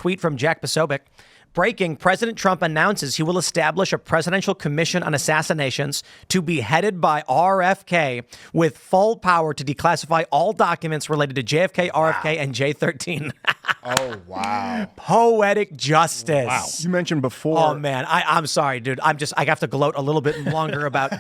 tweet from Jack Posobiec. Breaking, President Trump announces he will establish a presidential commission on assassinations to be headed by RFK with full power to declassify all documents related to JFK, RFK, and J13. Oh, wow. Poetic justice. Wow. You mentioned before. Oh, man. I'm sorry, dude. I have to gloat a little bit longer about...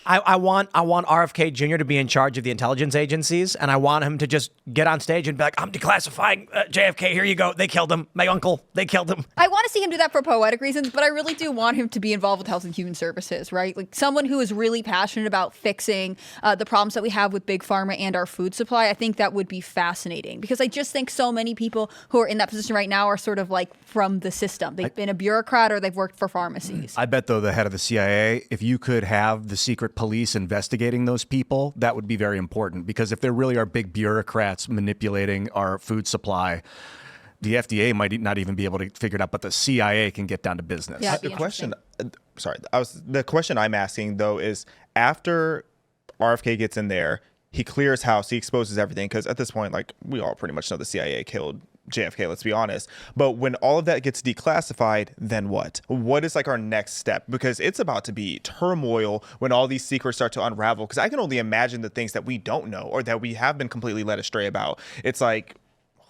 I want RFK Jr. to be in charge of the intelligence agencies, and I want him to just get on stage and be like, I'm declassifying JFK. Here you go. They killed him. My uncle. They killed him. I want to see him do that for poetic reasons, but I really do want him to be involved with Health and Human Services, right? Like someone who is really passionate about fixing the problems that we have with Big Pharma and our food supply. I think that would be fascinating because I just think so many people who are in that position right now are sort of like from the system. They've been a bureaucrat or they've worked for pharmacies. I bet, though, the head of the CIA, if you could have the secret police investigating those people, that would be very important because if there really are big bureaucrats manipulating our food supply, the FDA might not even be able to figure it out, but the CIA can get down to business. Yeah, The question I'm asking, though, is after RFK gets in there, he clears house, he exposes everything, because at this point, like, we all pretty much know the CIA killed JFK, let's be honest. But when all of that gets declassified, then what? What is like our next step? Because it's about to be turmoil when all these secrets start to unravel. Because I can only imagine the things that we don't know or that we have been completely led astray about. It's like,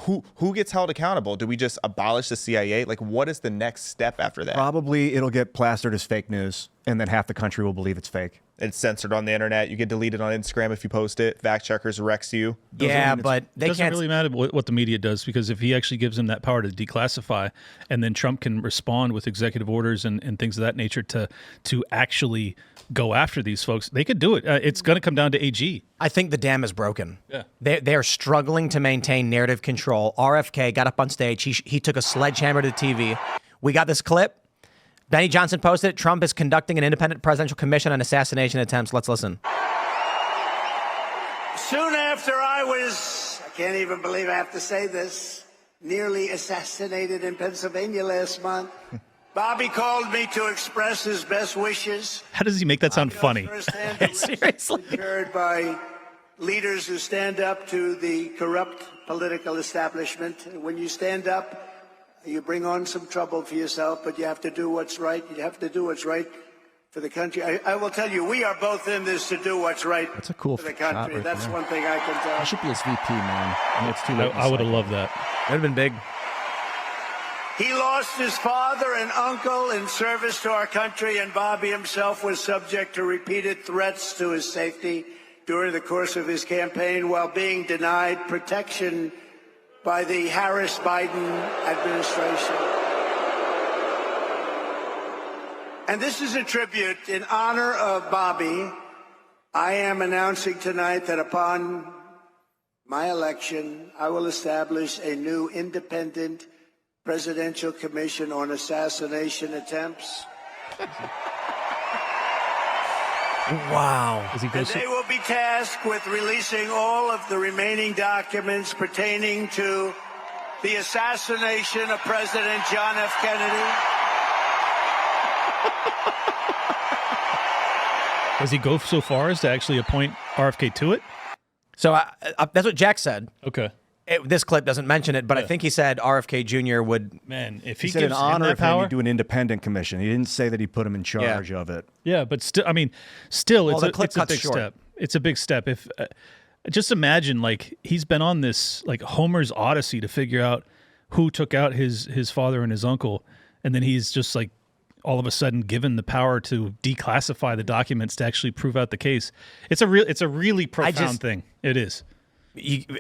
who gets held accountable? Do we just abolish the CIA? Like, what is the next step after that? Probably it'll get plastered as fake news, and then half the country will believe it's fake. It's censored on the internet. You get deleted on Instagram if you post it. Fact checkers wrecks you. Yeah, but they doesn't can't really matter what the media does because if he actually gives them that power to declassify, and then Trump can respond with executive orders and things of that nature to actually go after these folks, they could do it. It's going to come down to AG. I think the dam is broken. Yeah. They're struggling to maintain narrative control. RFK got up on stage. He took a sledgehammer to the TV. We got this clip. Benny Johnson posted it. Trump is conducting an independent presidential commission on assassination attempts. Let's listen. Soon after I can't even believe I have to say this, nearly assassinated in Pennsylvania last month, Bobby called me to express his best wishes. How does he make that sound funny? Seriously. Encouraged by leaders who stand up to the corrupt political establishment. When you stand up, you bring on some trouble for yourself, but you have to do what's right. You have to do what's right for the country. I will tell you, we are both in this to do what's right That's a cool for the shot country. right That's there. one thing I can tell. I should be his VP, man. I mean, it's too late. I would have loved that. That would have been big. He lost his father and uncle in service to our country, and Bobby himself was subject to repeated threats to his safety during the course of his campaign while being denied protection by the Harris-Biden administration. And this is a tribute in honor of Bobby. I am announcing tonight that upon my election, I will establish a new independent presidential commission on assassination attempts. Wow. And they will be tasked with releasing all of the remaining documents pertaining to the assassination of President John F. Kennedy. Does he go so far as to actually appoint RFK to it? So that's what Jack said. Okay. This clip doesn't mention it, but I think he said RFK Jr. would. Man, if He he said gives in him honor that of him, power, he'd do an independent commission. He didn't say that he'd put him in charge of it. yeah, but still, I mean, still, Well, it's, the clip it's a cuts big short. step. It's a big step. If just imagine, like, he's been on this like Homer's Odyssey to figure out who took out his father and his uncle, and then he's just like all of a sudden given the power to declassify the documents to actually prove out the case. It's a really profound thing. It is.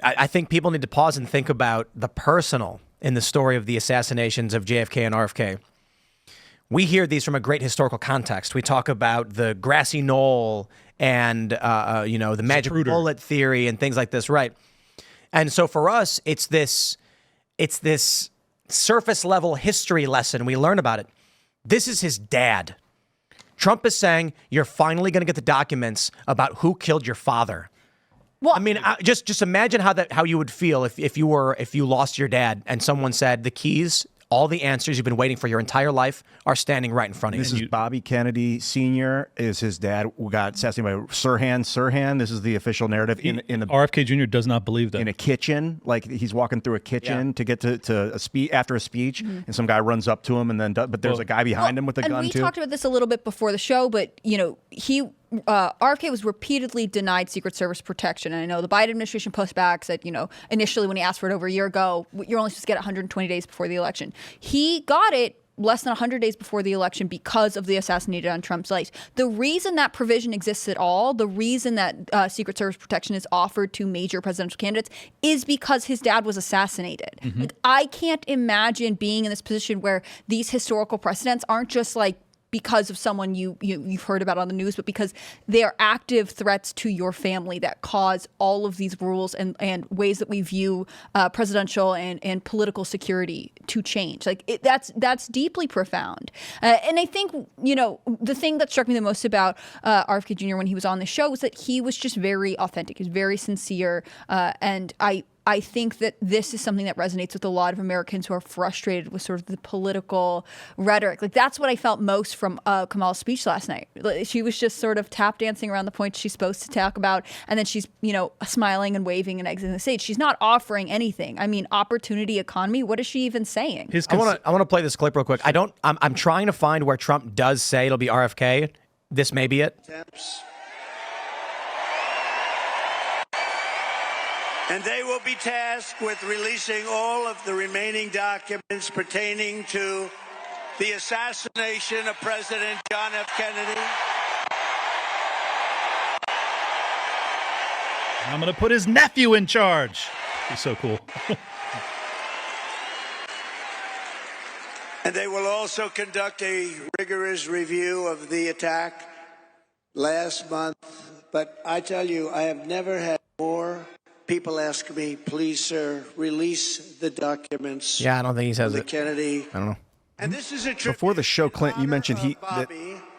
I think people need to pause and think about the personal in the story of the assassinations of JFK and RFK. We hear these from a great historical context. We talk about the grassy knoll and the magic bullet theory and things like this, right? And so for us, it's this surface level history lesson. We learn about it. This is his dad. Trump is saying you're finally going to get the documents about who killed your father. Well, I mean, just imagine how you would feel if you lost your dad and someone said the keys All the answers you've been waiting for your entire life are standing right in front of you. This is Bobby Kennedy Sr. is his dad. We got assassinated by Sirhan. This is the official narrative. In the RFK Jr. does not believe that. In a kitchen, like he's walking through a kitchen to get to a speech after a speech, and some guy runs up to him, and then but there's a guy behind him with a gun and we too. talked about this a little bit before the show, but RFK was repeatedly denied Secret Service protection. And I know the Biden administration pushed back, said, initially when he asked for it over a year ago, you're only supposed to get 120 days before the election. He got it less than 100 days before the election because of the assassinated on Trump's life. The reason that provision exists at all, the reason that Secret Service protection is offered to major presidential candidates is because his dad was assassinated. Like, I can't imagine being in this position where these historical precedents aren't just like because of someone you've heard about on the news, but because they are active threats to your family that cause all of these rules and ways that we view presidential and political security to change. Like that's deeply profound. And I think, the thing that struck me the most about RFK Jr. when he was on the show was that he was just very authentic. He was very sincere. And I think that this is something that resonates with a lot of Americans who are frustrated with sort of the political rhetoric. Like, that's what I felt most from Kamala's speech last night. She was just sort of tap dancing around the points she's supposed to talk about, and then she's, smiling and waving and exiting the stage. She's not offering anything. I mean, opportunity economy, what is she even saying? I want to play this clip real quick. I'm trying to find where Trump does say it'll be RFK. This may be it. And they will be tasked with releasing all of the remaining documents pertaining to the assassination of President John F. Kennedy. I'm going to put his nephew in charge. He's so cool. And they will also conduct a rigorous review of the attack last month. But I tell you, I have never had more people ask me, please, sir, release the documents. Yeah, I don't think he says it. Kennedy. I don't know. And this is a before the show, Clint, you mentioned that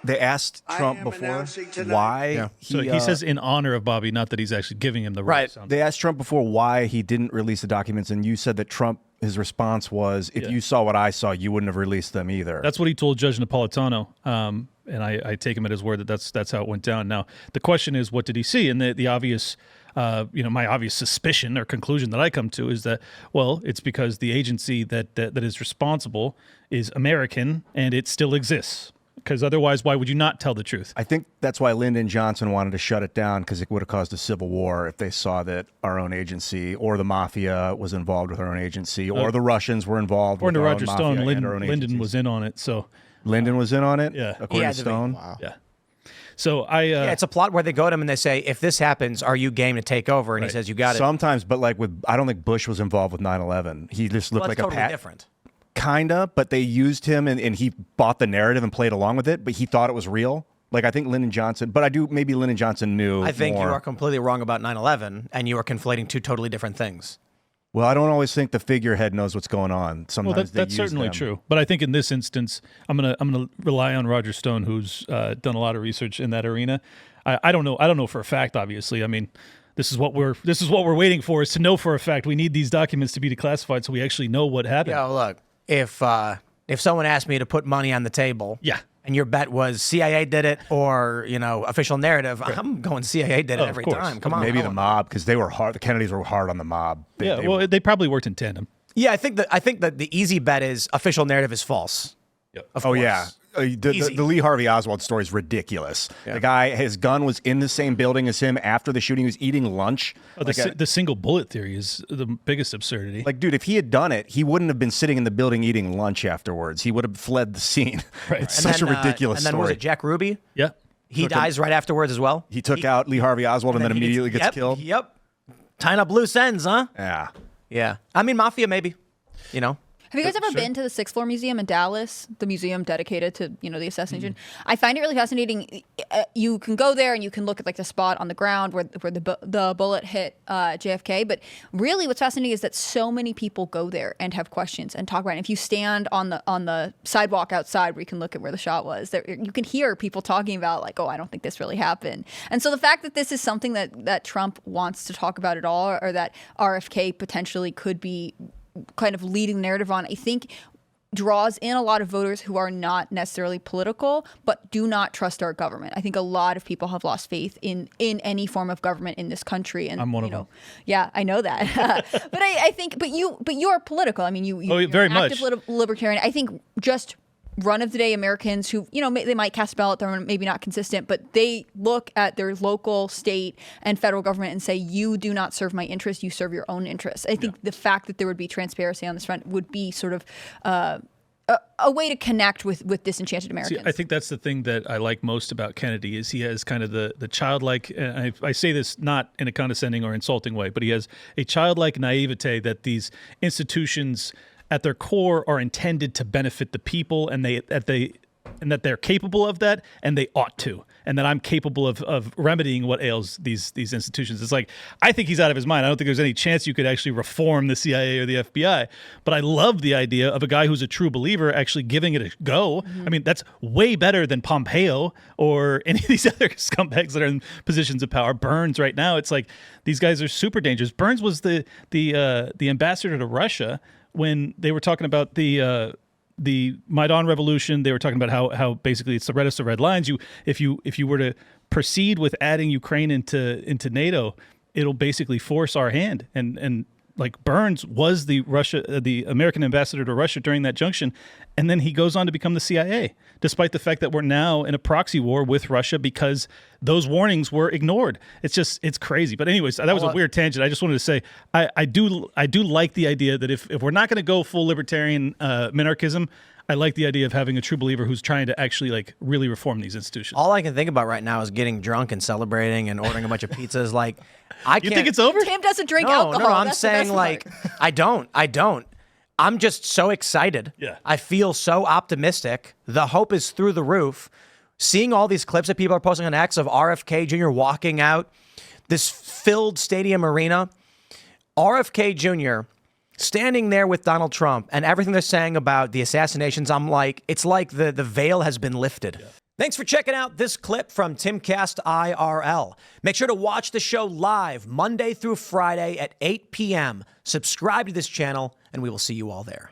they asked Trump before why. Yeah. So he says in honor of Bobby, not that he's actually giving him the right. They asked Trump before why he didn't release the documents, and you said that Trump, his response was, if you saw what I saw, you wouldn't have released them either. That's what he told Judge Napolitano. And I take him at his word that that's how it went down. Now, the question is, what did he see? And the obvious, my obvious suspicion or conclusion that I come to is that, well, it's because the agency that is responsible is American and it still exists. Because otherwise, why would you not tell the truth? I think that's why Lyndon Johnson wanted to shut it down, because it would have caused a civil war if they saw that our own agency or the mafia was involved with our own agency or the Russians were involved with our own mafia. According to Roger Stone, Lyndon was in on it. So Lyndon was in on it? Yeah. According to Stone? Wow. Yeah. So it's a plot where they go to him and they say, if this happens, are you game to take over? And he says, you got it. Sometimes, but I don't think Bush was involved with 9/11. He just looked like a totally different. Kinda, but they used him and he bought the narrative and played along with it, but he thought it was real. Like, I think Lyndon Johnson, but maybe Lyndon Johnson knew. I think more. you are completely wrong about 9/11, and you are conflating two totally different things. Well, I don't always think the figurehead knows what's going on. Sometimes that's certainly true. But I think in this instance, I'm gonna rely on Roger Stone, who's done a lot of research in that arena. I don't know for a fact. Obviously, I mean, this is what we're waiting for, is to know for a fact. We need these documents to be declassified so we actually know what happened. Yeah, look, if someone asked me to put money on the table, and your bet was CIA did it or official narrative, I'm going CIA did it every time. Come on, maybe the mob, because they were hard. The Kennedys were hard on the mob. They probably worked in tandem. Yeah, I think that the easy bet is official narrative is false. Yep. Of course. Yeah. The Lee Harvey Oswald story is ridiculous. Yeah. The guy, his gun was in the same building as him after the shooting. He was eating lunch. The single bullet theory is the biggest absurdity. Like, dude, if he had done it, he wouldn't have been sitting in the building eating lunch afterwards. He would have fled the scene. Right. It's such a ridiculous story. And then was it Jack Ruby? Yeah. He dies right afterwards as well. He took out Lee Harvey Oswald and then immediately gets killed. Yep. Tying up loose ends, huh? Yeah. Yeah. I mean, mafia, maybe. Have you guys ever been to the Sixth Floor Museum in Dallas, the museum dedicated to, the assassination? I find it really fascinating. You can go there and you can look at the spot on the ground where the bullet hit JFK. But really what's fascinating is that so many people go there and have questions and talk about it. And if you stand on the sidewalk outside where you can look at where the shot was, you can hear people talking about I don't think this really happened. And so the fact that this is something that Trump wants to talk about at all, or that RFK potentially could be kind of leading the narrative on, I think draws in a lot of voters who are not necessarily political, but do not trust our government. I think a lot of people have lost faith in any form of government in this country. And I'm one of them. Yeah, I know that. But I think, but you are political. I mean, you're very an much. active libertarian. I think just run of the day Americans who, they might cast a ballot, they're maybe not consistent, but they look at their local, state, and federal government and say, you do not serve my interests, you serve your own interests. I think the fact that there would be transparency on this front would be sort of a way to connect with disenchanted Americans. See, I think that's the thing that I like most about Kennedy is he has kind of the childlike, and I say this not in a condescending or insulting way, but he has a childlike naivete that these institutions at their core are intended to benefit the people, and that they're capable of that, and they ought to, and that I'm capable of remedying what ails these institutions. It's like, I think he's out of his mind. I don't think there's any chance you could actually reform the CIA or the FBI, but I love the idea of a guy who's a true believer actually giving it a go. Mm-hmm. I mean, that's way better than Pompeo or any of these other scumbags that are in positions of power. Burns right now, it's like these guys are super dangerous. Burns was the ambassador to Russia when they were talking about the Maidan revolution. They were talking about how basically it's the reddest of red lines. If you were to proceed with adding Ukraine into NATO, it'll basically force our hand. And like Burns was the American ambassador to Russia during that junction, and then he goes on to become the CIA, despite the fact that we're now in a proxy war with Russia because those warnings were ignored. It's crazy. But anyways, that was a weird tangent. I just wanted to say I do like the idea that if we're not going to go full libertarian minarchism, I like the idea of having a true believer who's trying to actually like really reform these institutions. All I can think about right now is getting drunk and celebrating and ordering a bunch of pizzas. Like, I can't. You think it's over? Tim doesn't drink No, alcohol. I'm That's the saying best like, part. I don't. I'm just so excited. Yeah. I feel so optimistic. The hope is through the roof. Seeing all these clips that people are posting on X of RFK Jr. walking out this filled stadium arena. RFK Jr. standing there with Donald Trump and everything they're saying about the assassinations, I'm like, it's like the veil has been lifted. Yeah. Thanks for checking out this clip from Timcast IRL. Make sure to watch the show live Monday through Friday at 8 p.m. Subscribe to this channel, and we will see you all there.